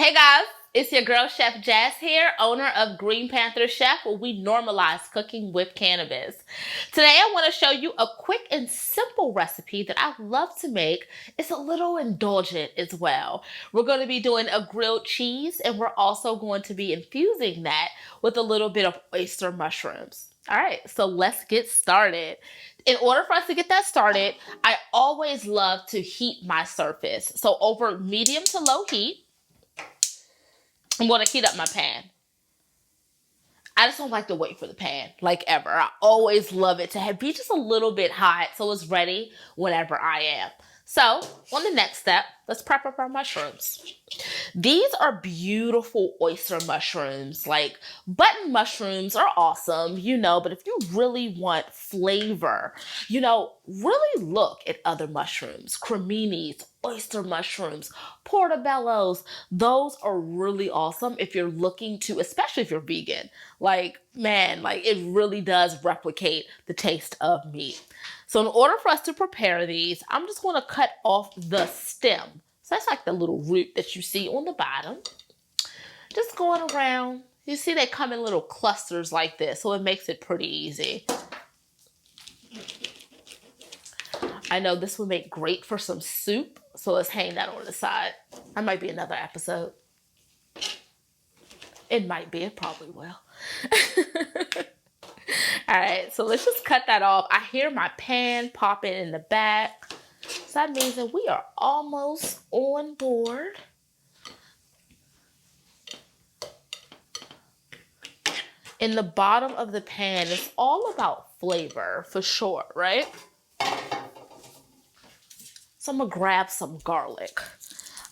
Hey guys, it's your girl Chef Jazz here, owner of Green Panther Chef, where we normalize cooking with cannabis. Today I want to show you a quick and simple recipe that I love to make. It's a little indulgent as well. We're going to be doing a grilled cheese, and we're also going to be infusing that with a little bit of oyster mushrooms. All right, so let's get started. In order for us to get that started, I always love to heat my surface. So over medium to low heat, I'm going to heat up my pan. I just don't like to wait for the pan, like ever. I always love it to be just a little bit hot so it's ready whenever I am. So, on the next step, let's prep up our mushrooms. These are beautiful oyster mushrooms. Like, button mushrooms are awesome, but if you really want flavor, really look at other mushrooms. Creminis, oyster mushrooms, portobellos. Those are really awesome if you're looking to, especially if you're vegan. Like, man, it really does replicate the taste of meat. So in order for us to prepare these, I'm just going to cut off the stem. So that's like the little root that you see on the bottom. Just going around. You see they come in little clusters like this, so it makes it pretty easy. I know this would make great for some soup, so let's hang that on the side. That might be another episode. It might be, it probably will. All right, so let's just cut that off. I hear my pan popping in the back. So that means that we are almost on board. In the bottom of the pan, it's all about flavor for sure, right? So I'm gonna grab some garlic.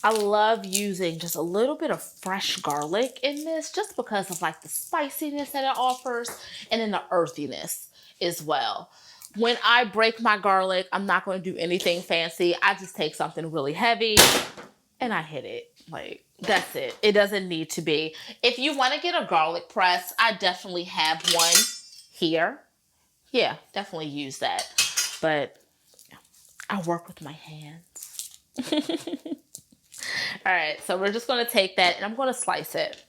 I love using just a little bit of fresh garlic in this just because of the spiciness that it offers and then the earthiness as well. When I break my garlic, I'm not going to do anything fancy. I just take something really heavy and I hit it. That's it. It doesn't need to be. If you want to get a garlic press, I definitely have one here. Yeah, definitely use that. But I work with my hands. All right, so we're just going to take that and I'm going to slice it.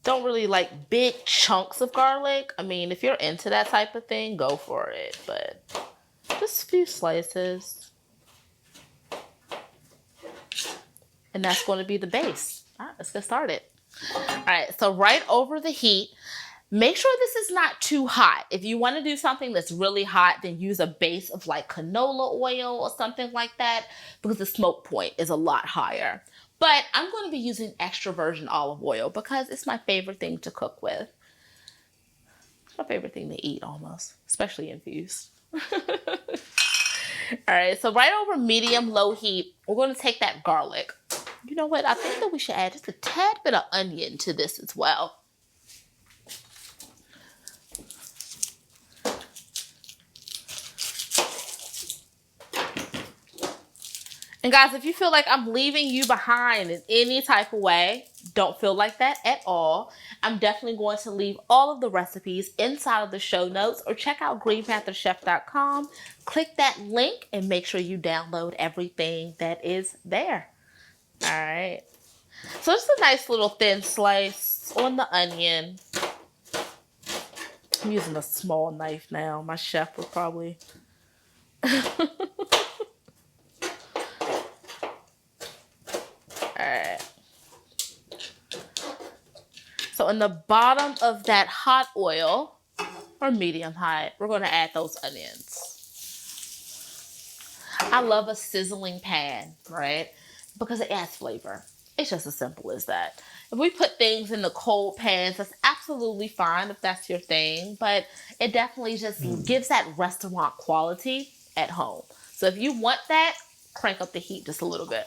Don't really like big chunks of garlic. I mean, if you're into that type of thing, go for it. But just a few slices. And that's going to be the base. All right, let's get started. All right, so right over the heat, make sure this is not too hot. If you want to do something that's really hot, then use a base of canola oil or something like that because the smoke point is a lot higher. But I'm going to be using extra virgin olive oil because it's my favorite thing to cook with. It's my favorite thing to eat almost, especially infused. All right, so right over medium-low heat, we're going to take that garlic. You know what? I think that we should add just a tad bit of onion to this as well. And guys, if you feel like I'm leaving you behind in any type of way, don't feel like that at all. I'm definitely going to leave all of the recipes inside of the show notes or check out greenpantherchef.com. Click that link and make sure you download everything that is there. All right. So it's a nice little thin slice on the onion. I'm using a small knife now. My chef would probably... So in the bottom of that hot oil, or medium hot, we're going to add those onions. I love a sizzling pan, right? Because it adds flavor. It's just as simple as that. If we put things in the cold pans, that's absolutely fine if that's your thing, but it definitely just gives that restaurant quality at home. So if you want that, crank up the heat just a little bit.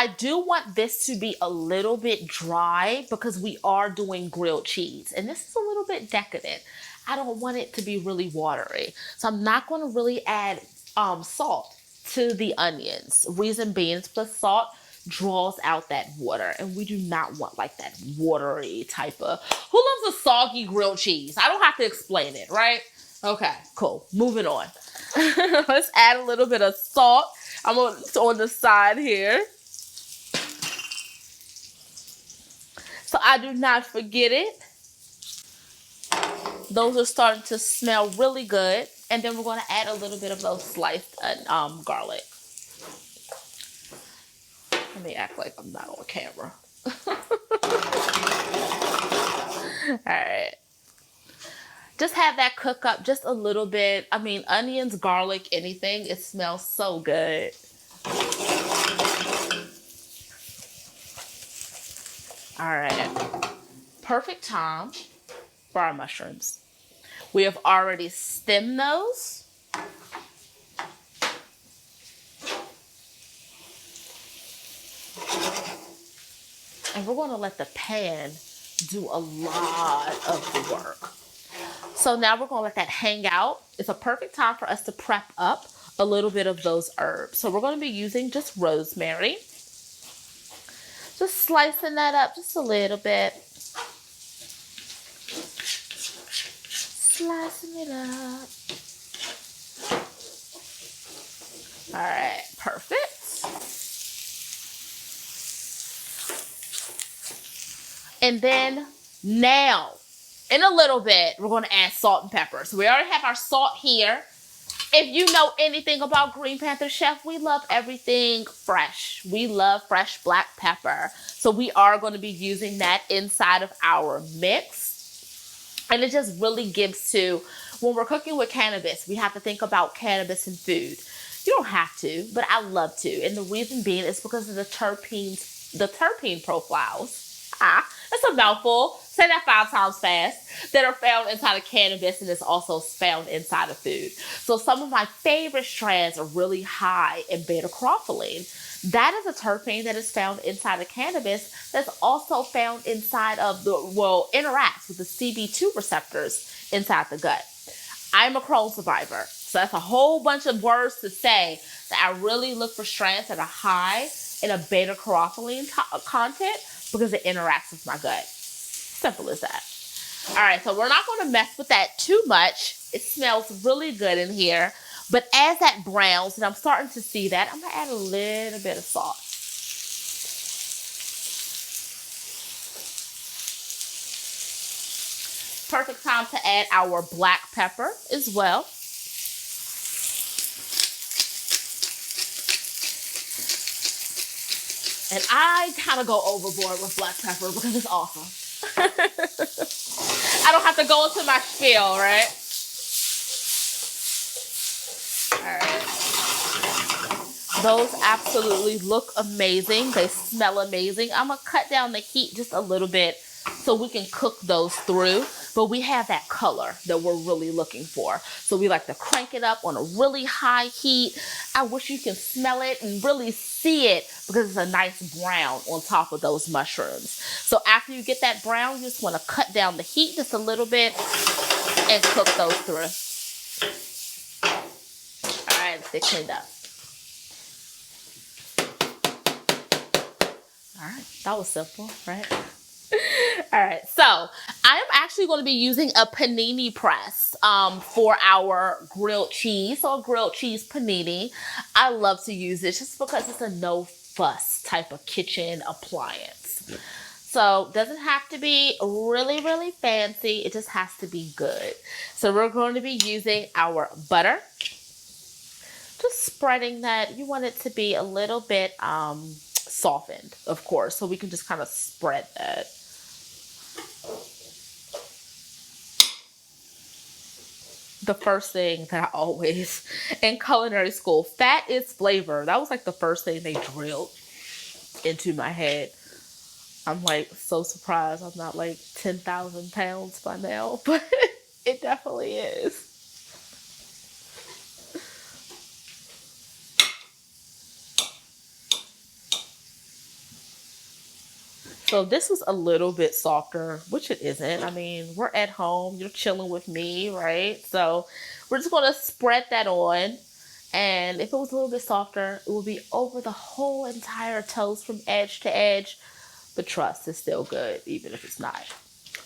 I do want this to be a little bit dry because we are doing grilled cheese. And this is a little bit decadent. I don't want it to be really watery. So I'm not going to really add salt to the onions. Reason being, plus salt draws out that water. And we do not want that watery type of... Who loves a soggy grilled cheese? I don't have to explain it, right? Okay, cool. Moving on. Let's add a little bit of salt. I'm on the side here. So I do not forget it. Those are starting to smell really good. And then we're going to add a little bit of those sliced garlic. Let me act like I'm not on camera. All right. Just have that cook up just a little bit. I mean, onions, garlic, anything, it smells so good. All right. Perfect time for our mushrooms. We have already stemmed those. And we're going to let the pan do a lot of the work. So now we're going to let that hang out. It's a perfect time for us to prep up a little bit of those herbs. So we're going to be using just rosemary. Just slicing that up just a little bit. Slicing it up. All right, perfect. And then now, in a little bit, we're going to add salt and pepper. So we already have our salt here. If you know anything about Green Panther Chef, we love everything fresh. We love fresh black pepper. So we are going to be using that inside of our mix. And it just really gives to, when we're cooking with cannabis, we have to think about cannabis and food. You don't have to, but I love to. And the reason being is because of the terpene profiles. That's a mouthful. Say that 5 times fast. That are found inside of cannabis and is also found inside of food. So some of my favorite strands are really high in beta-carotene. That is a terpene that is found inside of cannabis that's also found inside of interacts with the CB2 receptors inside the gut. I'm a Crohn's survivor. So that's a whole bunch of words to say that I really look for strands that are high in a beta-carotene content because it interacts with my gut. Simple as that. All right, so we're not going to mess with that too much. It smells really good in here. But as that browns, and I'm starting to see that, I'm going to add a little bit of salt. Perfect time to add our black pepper as well. And I kind of go overboard with black pepper because it's awesome. I don't have to go into my spiel, right? All right. Those absolutely look amazing. They smell amazing. I'm going to cut down the heat just a little bit so we can cook those through. But we have that color that we're really looking for. So we like to crank it up on a really high heat. I wish you can smell it and really see it because it's a nice brown on top of those mushrooms. So after you get that brown, you just want to cut down the heat just a little bit and cook those through. All right, let's get cleaned up. All right, that was simple, right? All right, so I'm actually going to be using a panini press for our grilled cheese. So a grilled cheese panini. I love to use it just because it's a no fuss type of kitchen appliance. So it doesn't have to be really, really fancy. It just has to be good. So we're going to be using our butter. Just spreading that. You want it to be a little bit softened, of course. So we can just kind of spread that. The first thing that I always, in culinary school, fat is flavor. That was like the first thing they drilled into my head. I'm like so surprised I'm not like 10,000 pounds by now, but it definitely is. So this was a little bit softer, which it isn't. I mean, we're at home. You're chilling with me, right? So we're just going to spread that on. And if it was a little bit softer, it will be over the whole entire toast from edge to edge. But trust, it's still good, even if it's not.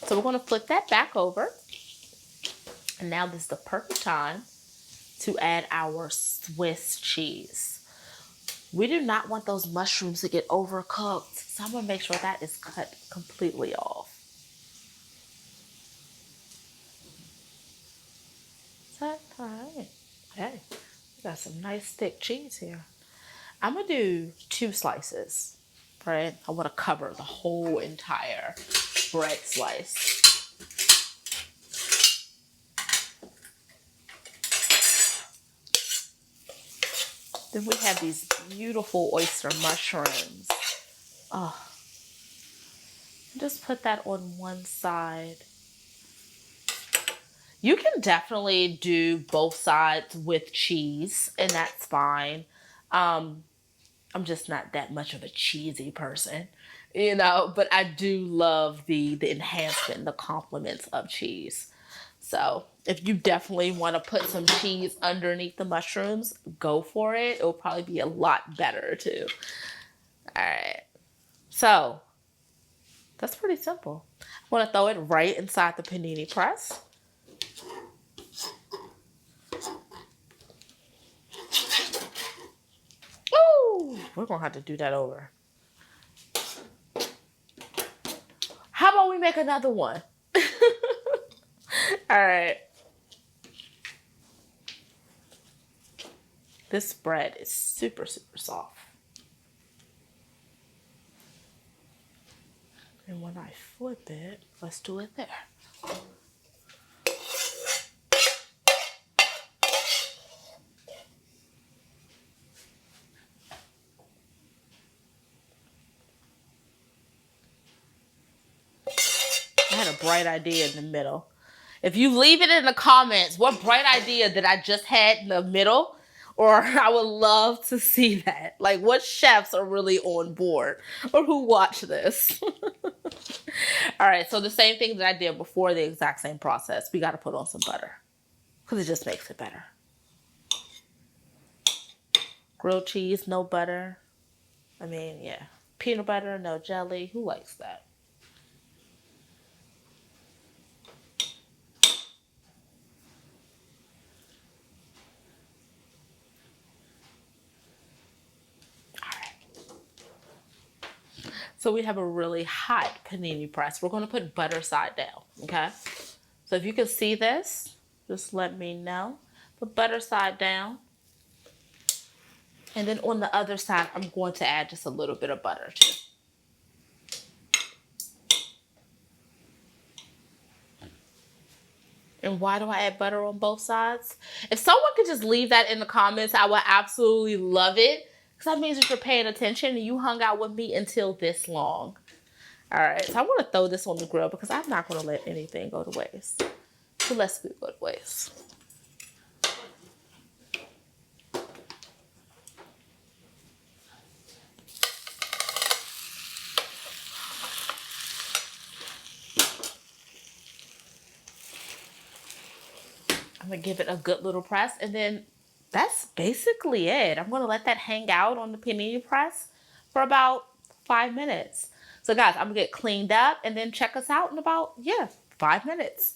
So we're going to flip that back over. And now this is the perfect time to add our Swiss cheese. We do not want those mushrooms to get overcooked, so I'm gonna make sure that is cut completely off. Is that all right? Hey, we got some nice thick cheese here. I'm gonna do 2 slices, right? I want to cover the whole entire bread slice. Then we have these beautiful oyster mushrooms. Oh, just put that on one side. You can definitely do both sides with cheese, and that's fine. I'm just not that much of a cheesy person, but I do love the enhancement, the compliments of cheese. So if you definitely want to put some cheese underneath the mushrooms, go for it. It'll probably be a lot better too. All right. So that's pretty simple. I want to throw it right inside the panini press. Ooh, we're going to have to do that over. How about we make another one? All right. This bread is super, super soft. And when I flip it, let's do it there. I had a bright idea in the middle. If you leave it in the comments, what bright idea did I just had in the middle? Or I would love to see that. Like, what chefs are really on board or who watch this? All right, so the same thing that I did before, the exact same process. We got to put on some butter because it just makes it better. Grilled cheese, no butter. I mean, yeah. Peanut butter, no jelly. Who likes that? So we have a really hot panini press. We're going to put butter side down, okay? So if you can see this, just let me know. Put butter side down. And then on the other side, I'm going to add just a little bit of butter too. And why do I add butter on both sides? If someone could just leave that in the comments, I would absolutely love it. Because that means that you're paying attention and you hung out with me until this long. All right, so I want to throw this on the grill because I'm not going to let anything go to waste. So let's go to waste. I'm going to give it a good little press, and then that's basically it. I'm going to let that hang out on the panini press for about 5 minutes. So guys, I'm going to get cleaned up and then check us out in about, 5 minutes.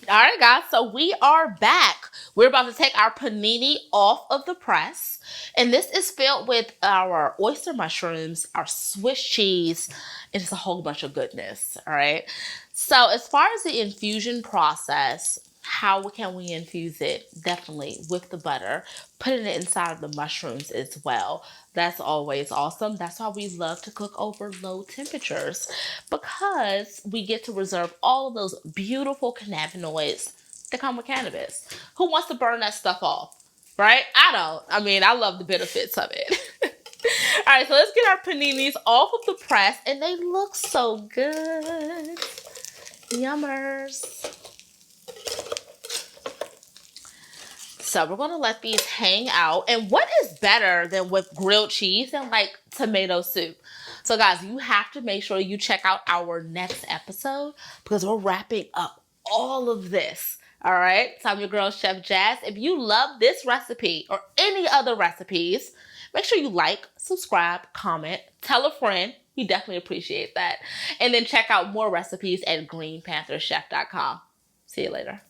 All right, guys, so we are back. We're about to take our panini off of the press. And this is filled with our oyster mushrooms, our Swiss cheese, and just a whole bunch of goodness, all right? So as far as the infusion process, how can we infuse it? Definitely with the butter, putting it inside of the mushrooms as well. That's always awesome. That's why we love to cook over low temperatures, because we get to reserve all of those beautiful cannabinoids that come with cannabis. Who wants to burn that stuff off, right? I don't. I mean, I love the benefits of it. All right, so let's get our paninis off of the press, and they look so good. Yummers. So we're going to let these hang out. And what is better than with grilled cheese and like tomato soup? So guys, you have to make sure you check out our next episode because we're wrapping up all of this. All right. So I'm your girl, Chef Jazz. If you love this recipe or any other recipes, make sure you like, subscribe, comment, tell a friend. We definitely appreciate that. And then check out more recipes at greenpantherchef.com. See you later.